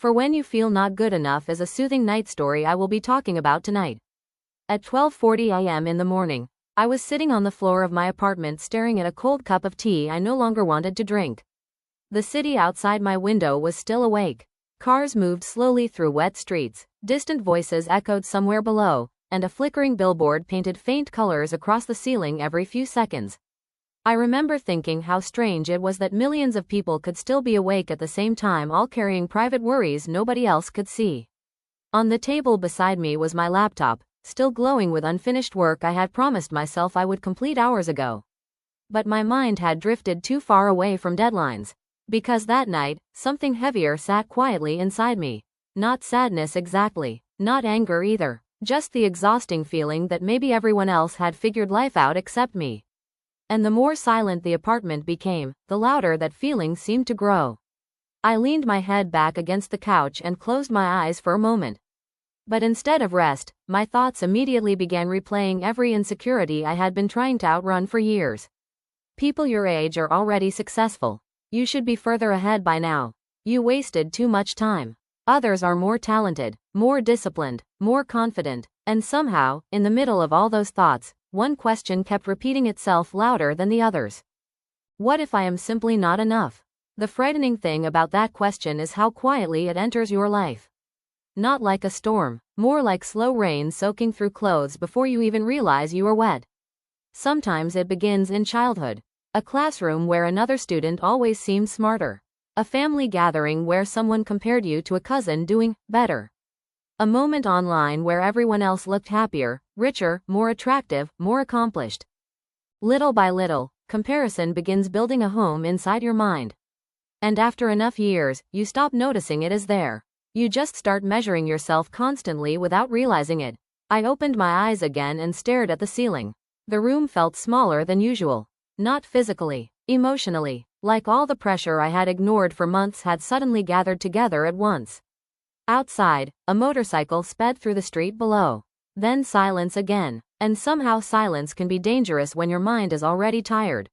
For when you feel not good enough is a soothing night story I will be talking about tonight. At 12:40 a.m. in the morning, I was sitting on the floor of my apartment staring at a cold cup of tea I no longer wanted to drink. The city outside my window was still awake. Cars moved slowly through wet streets, distant voices echoed somewhere below, and a flickering billboard painted faint colors across the ceiling every few seconds. I remember thinking how strange it was that millions of people could still be awake at the same time, all carrying private worries nobody else could see. On the table beside me was my laptop, still glowing with unfinished work I had promised myself I would complete hours ago. But my mind had drifted too far away from deadlines. Because that night, something heavier sat quietly inside me. Not sadness exactly, not anger either, just the exhausting feeling that maybe everyone else had figured life out except me. And the more silent the apartment became, the louder that feeling seemed to grow. I leaned my head back against the couch and closed my eyes for a moment. But instead of rest, my thoughts immediately began replaying every insecurity I had been trying to outrun for years. People your age are already successful. You should be further ahead by now. You wasted too much time. Others are more talented, more disciplined, more confident, and somehow, in the middle of all those thoughts, one question kept repeating itself louder than the others. What if I am simply not enough? The frightening thing about that question is how quietly it enters your life. Not like a storm, more like slow rain soaking through clothes before you even realize you are wet. Sometimes it begins in childhood. A classroom where another student always seemed smarter. A family gathering where someone compared you to a cousin doing better. A moment online where everyone else looked happier, richer, more attractive, more accomplished. Little by little, comparison begins building a home inside your mind. And after enough years, you stop noticing it is there. You just start measuring yourself constantly without realizing it. I opened my eyes again and stared at the ceiling. The room felt smaller than usual. Not physically, emotionally, like all the pressure I had ignored for months had suddenly gathered together at once. Outside, a motorcycle sped through the street below. Then silence again, and somehow silence can be dangerous when your mind is already tired.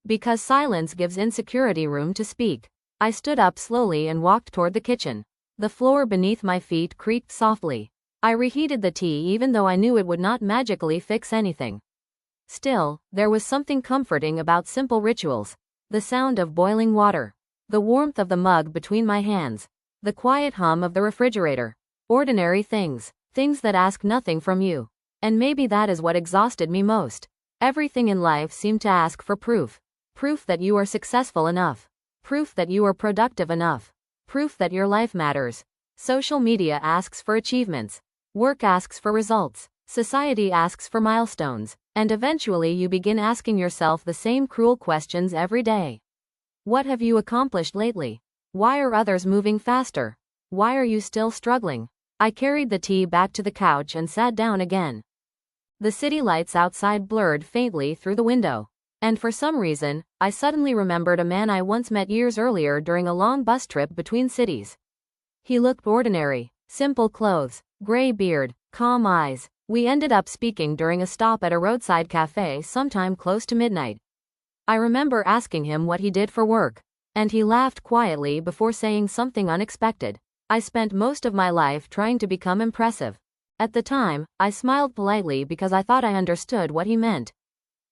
Because silence gives insecurity room to speak. I stood up slowly and walked toward the kitchen. The floor beneath my feet creaked softly. I reheated the tea even though I knew it would not magically fix anything. Still, there was something comforting about simple rituals. The sound of boiling water. The warmth of the mug between my hands. The quiet hum of the refrigerator. Ordinary things. Things that ask nothing from you. And maybe that is what exhausted me most. Everything in life seemed to ask for proof. Proof that you are successful enough. Proof that you are productive enough. Proof that your life matters. Social media asks for achievements. Work asks for results. Society asks for milestones. And eventually you begin asking yourself the same cruel questions every day. What have you accomplished lately? Why are others moving faster? Why are you still struggling? I carried the tea back to the couch and sat down again. The city lights outside blurred faintly through the window. And for some reason, I suddenly remembered a man I once met years earlier during a long bus trip between cities. He looked ordinary. Simple clothes, gray beard, calm eyes. We ended up speaking during a stop at a roadside cafe sometime close to midnight. I remember asking him what he did for work, and he laughed quietly before saying something unexpected. I spent most of my life trying to become impressive. At the time, I smiled politely because I thought I understood what he meant.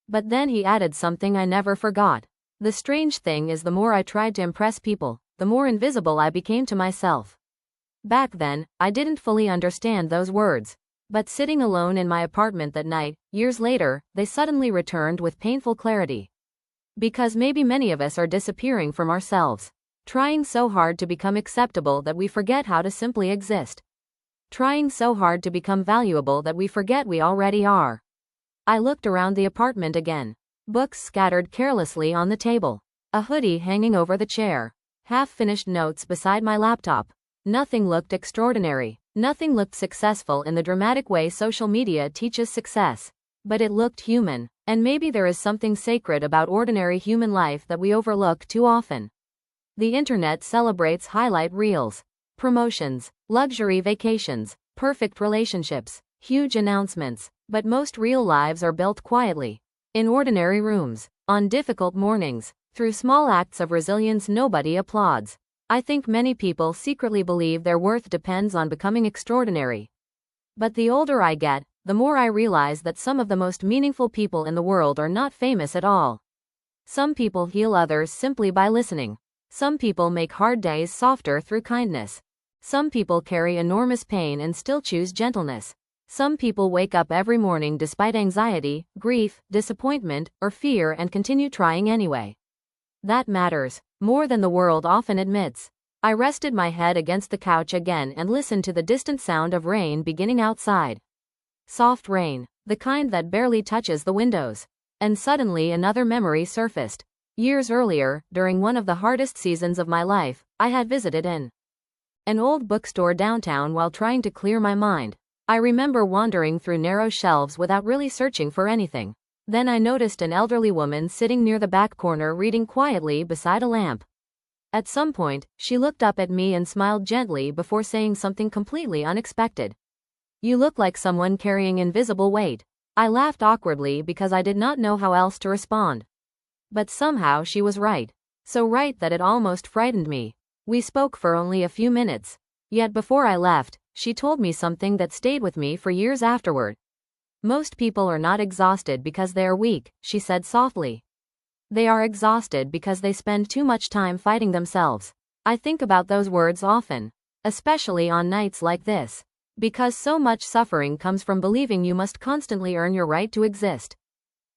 But then he added something I never forgot. The strange thing is the more I tried to impress people, the more invisible I became to myself. Back then, I didn't fully understand those words. But sitting alone in my apartment that night, years later, they suddenly returned with painful clarity. Because maybe many of us are disappearing from ourselves. Trying so hard to become acceptable that we forget how to simply exist. Trying so hard to become valuable that we forget we already are. I looked around the apartment again. Books scattered carelessly on the table. A hoodie hanging over the chair. Half-finished notes beside my laptop. Nothing looked extraordinary. Nothing looked successful in the dramatic way social media teaches success. But it looked human. And maybe there is something sacred about ordinary human life that we overlook too often. The internet celebrates highlight reels. Promotions, luxury vacations, perfect relationships, huge announcements. But most real lives are built quietly. In ordinary rooms. On difficult mornings. Through small acts of resilience nobody applauds. I think many people secretly believe their worth depends on becoming extraordinary. But the older I get, the more I realize that some of the most meaningful people in the world are not famous at all. Some people heal others simply by listening. Some people make hard days softer through kindness. Some people carry enormous pain and still choose gentleness. Some people wake up every morning despite anxiety, grief, disappointment, or fear and continue trying anyway. That matters, more than the world often admits. I rested my head against the couch again and listened to the distant sound of rain beginning outside. Soft rain, the kind that barely touches the windows. And suddenly another memory surfaced. Years earlier, during one of the hardest seasons of my life, I had visited an old bookstore downtown while trying to clear my mind. I remember wandering through narrow shelves without really searching for anything. Then I noticed an elderly woman sitting near the back corner reading quietly beside a lamp. At some point, she looked up at me and smiled gently before saying something completely unexpected. "You look like someone carrying invisible weight." I laughed awkwardly because I did not know how else to respond. But somehow she was right. So right that it almost frightened me. We spoke for only a few minutes. Yet before I left, she told me something that stayed with me for years afterward. "Most people are not exhausted because they are weak," she said softly. "They are exhausted because they spend too much time fighting themselves." I think about those words often, especially on nights like this. Because so much suffering comes from believing you must constantly earn your right to exist.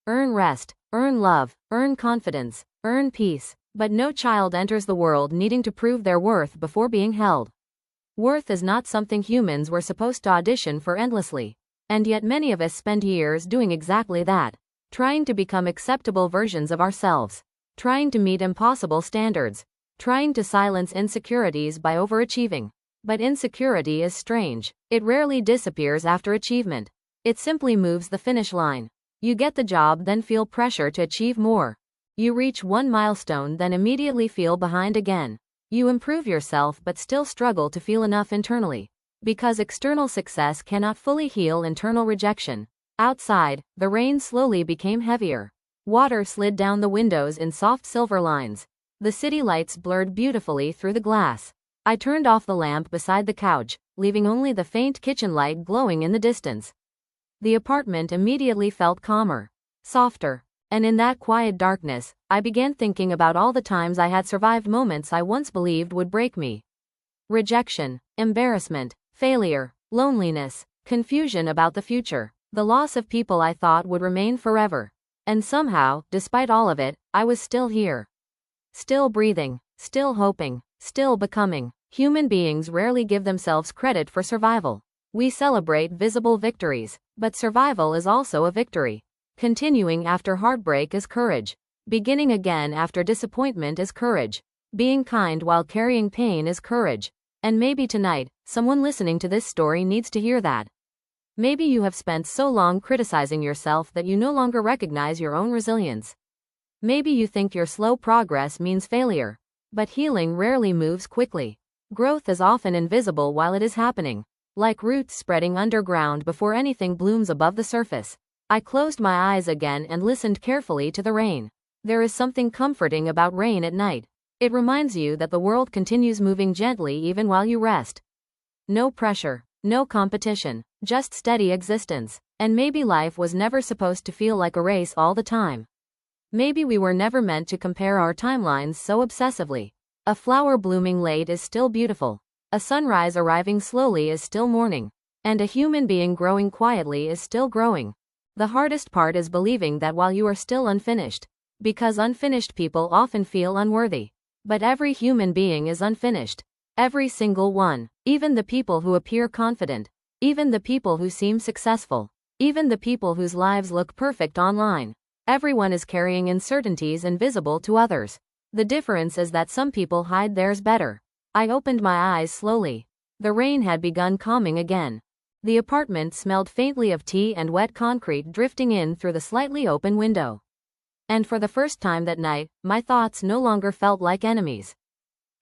Earn rest, earn love, earn confidence, earn peace. But no child enters the world needing to prove their worth before being held. Worth is not something humans were supposed to audition for endlessly. And yet many of us spend years doing exactly that. Trying to become acceptable versions of ourselves. Trying to meet impossible standards. Trying to silence insecurities by overachieving. But insecurity is strange. It rarely disappears after achievement. It simply moves the finish line. You get the job, then feel pressure to achieve more. You reach one milestone, then immediately feel behind again. You improve yourself but still struggle to feel enough internally. Because external success cannot fully heal internal rejection. Outside, the rain slowly became heavier. Water slid down the windows in soft silver lines. The city lights blurred beautifully through the glass. I turned off the lamp beside the couch, leaving only the faint kitchen light glowing in the distance. The apartment immediately felt calmer, softer. And in that quiet darkness, I began thinking about all the times I had survived moments I once believed would break me. Rejection, embarrassment, failure, loneliness, confusion about the future, the loss of people I thought would remain forever. And somehow, despite all of it, I was still here. Still breathing, still hoping, still becoming. Human beings rarely give themselves credit for survival. We celebrate visible victories, but survival is also a victory. Continuing after heartbreak is courage. Beginning again after disappointment is courage. Being kind while carrying pain is courage. And maybe tonight, someone listening to this story needs to hear that. Maybe you have spent so long criticizing yourself that you no longer recognize your own resilience. Maybe you think your slow progress means failure. But healing rarely moves quickly. Growth is often invisible while it is happening. Like roots spreading underground before anything blooms above the surface. I closed my eyes again and listened carefully to the rain. There is something comforting about rain at night. It reminds you that the world continues moving gently even while you rest. No pressure, no competition, just steady existence. And maybe life was never supposed to feel like a race all the time. Maybe we were never meant to compare our timelines so obsessively. A flower blooming late is still beautiful. A sunrise arriving slowly is still morning. And a human being growing quietly is still growing. The hardest part is believing that while you are still unfinished. Because unfinished people often feel unworthy. But every human being is unfinished. Every single one. Even the people who appear confident. Even the people who seem successful. Even the people whose lives look perfect online. Everyone is carrying uncertainties invisible to others. The difference is that some people hide theirs better. I opened my eyes slowly. The rain had begun calming again. The apartment smelled faintly of tea and wet concrete drifting in through the slightly open window. And for the first time that night, my thoughts no longer felt like enemies.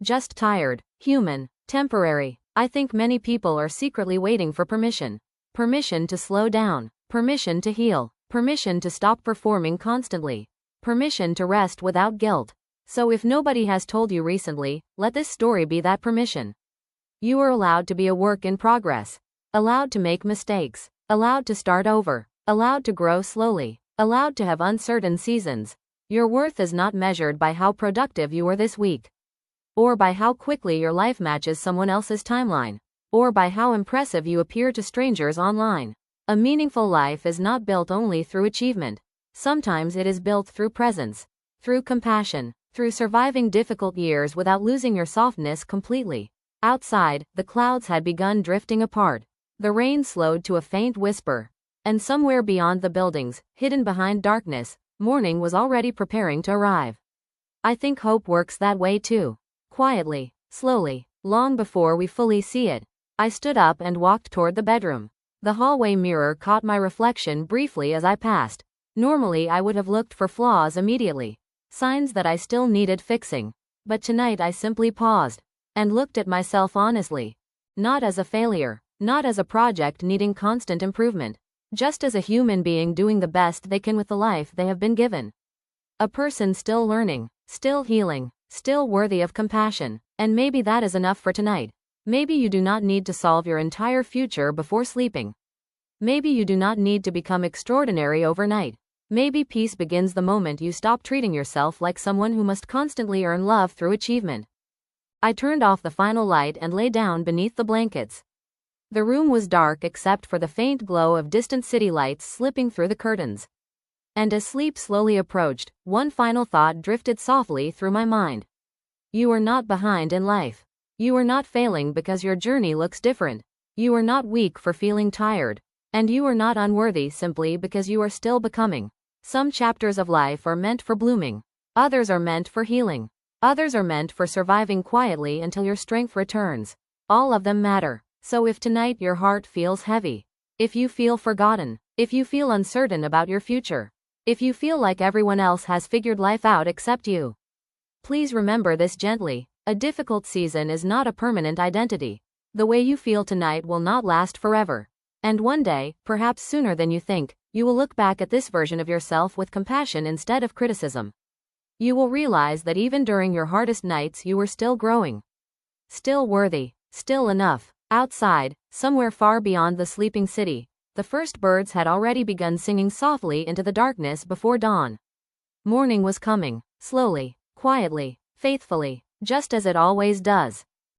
Just tired, human, temporary. I think many people are secretly waiting for permission. Permission to slow down. Permission to heal. Permission to stop performing constantly. Permission to rest without guilt. So if nobody has told you recently, let this story be that permission. You are allowed to be a work in progress. Allowed to make mistakes. Allowed to start over. Allowed to grow slowly. Allowed to have uncertain seasons. Your worth is not measured by how productive you were this week, or by how quickly your life matches someone else's timeline, or by how impressive you appear to strangers online. A meaningful life is not built only through achievement. Sometimes it is built through presence, through compassion, through surviving difficult years without losing your softness completely. Outside, the clouds had begun drifting apart. The rain slowed to a faint whisper. And somewhere beyond the buildings, hidden behind darkness, morning was already preparing to arrive. I think hope works that way too. Quietly, slowly, long before we fully see it. I stood up and walked toward the bedroom. The hallway mirror caught my reflection briefly as I passed. Normally I would have looked for flaws immediately, signs that I still needed fixing. But tonight I simply paused and looked at myself honestly. Not as a failure, not as a project needing constant improvement, just as a human being doing the best they can with the life they have been given. A person still learning, still healing, still worthy of compassion. And maybe that is enough for tonight. Maybe you do not need to solve your entire future before sleeping. Maybe you do not need to become extraordinary overnight. Maybe peace begins the moment you stop treating yourself like someone who must constantly earn love through achievement. I turned off the final light and lay down beneath the blankets. The room was dark except for the faint glow of distant city lights slipping through the curtains. And as sleep slowly approached, one final thought drifted softly through my mind. You are not behind in life. You are not failing because your journey looks different. You are not weak for feeling tired. And you are not unworthy simply because you are still becoming. Some chapters of life are meant for blooming. Others are meant for healing. Others are meant for surviving quietly until your strength returns. All of them matter. So if tonight your heart feels heavy, if you feel forgotten, if you feel uncertain about your future, if you feel like everyone else has figured life out except you, please remember this gently. A difficult season is not a permanent identity. The way you feel tonight will not last forever. And one day, perhaps sooner than you think, you will look back at this version of yourself with compassion instead of criticism. You will realize that even during your hardest nights you were still growing. Still worthy. Still enough. Outside, somewhere far beyond the sleeping city, the first birds had already begun singing softly into the darkness before dawn. Morning was coming, slowly, quietly, faithfully, just as it always does.